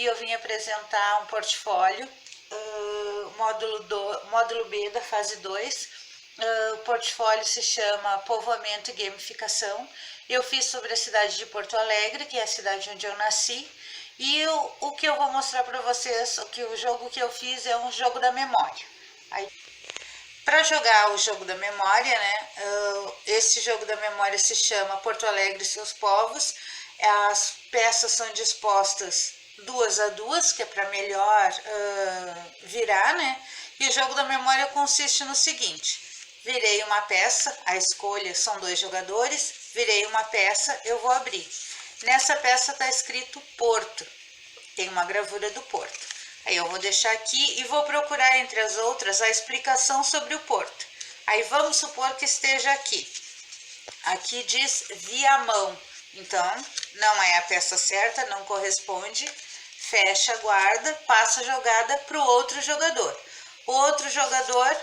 e eu vim apresentar um portfólio, módulo B da fase 2. O portfólio se chama Povoamento e Gamificação. Eu fiz sobre a cidade de Porto Alegre, que é a cidade onde eu nasci, e o que eu vou mostrar para vocês, o jogo que eu fiz é um jogo da memória. Para jogar o jogo da memória, né, esse jogo da memória se chama Porto Alegre e seus povos. As peças são dispostas 2 a 2, que é para melhor virar, né? E o jogo da memória consiste no seguinte: virei uma peça, a escolha são 2 jogadores, virei uma peça, eu vou abrir. Nessa peça está escrito Porto, tem uma gravura do Porto. Aí eu vou deixar aqui e vou procurar entre as outras a explicação sobre o Porto. Aí vamos supor que esteja aqui. Aqui diz Viamão, então não é a peça certa, não corresponde. Fecha, guarda, passa a jogada para o outro jogador. O outro jogador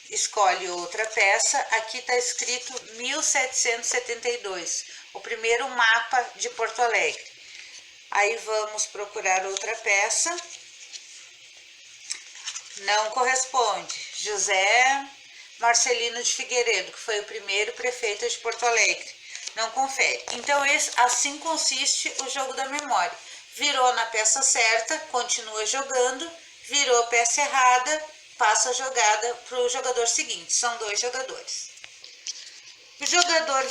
escolhe outra peça. Aqui está escrito 1772, o primeiro mapa de Porto Alegre. Aí vamos procurar outra peça. Não corresponde. José Marcelino de Figueiredo, que foi o primeiro prefeito de Porto Alegre. Não confere. Então, assim consiste o jogo da memória. Virou na peça certa, continua jogando. Virou peça errada, passa a jogada para o jogador seguinte. São 2 jogadores. O jogador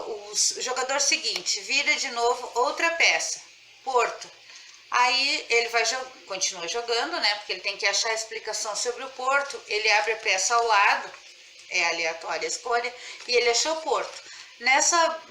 o jogador seguinte vira de novo outra peça, Porto. Aí ele continua jogando, né? Porque ele tem que achar a explicação sobre o Porto. Ele abre a peça ao lado, é aleatória a escolha, e ele achou Porto. Nessa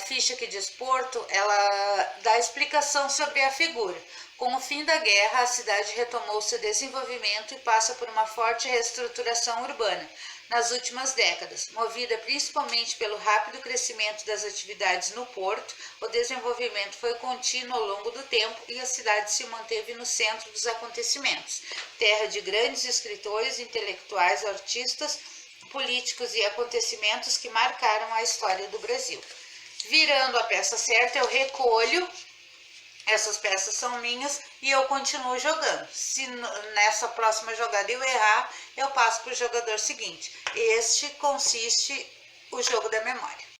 ficha que diz Porto, ela dá explicação sobre a figura. Com o fim da guerra, a cidade retomou seu desenvolvimento e passa por uma forte reestruturação urbana. Nas últimas décadas, movida principalmente pelo rápido crescimento das atividades no porto, o desenvolvimento foi contínuo ao longo do tempo e a cidade se manteve no centro dos acontecimentos, terra de grandes escritores, intelectuais, artistas, políticos e acontecimentos que marcaram a história do Brasil. Virando a peça certa, eu recolho. Essas peças são minhas e eu continuo jogando. Se nessa próxima jogada eu errar, eu passo para o jogador seguinte. Este consiste o jogo da memória.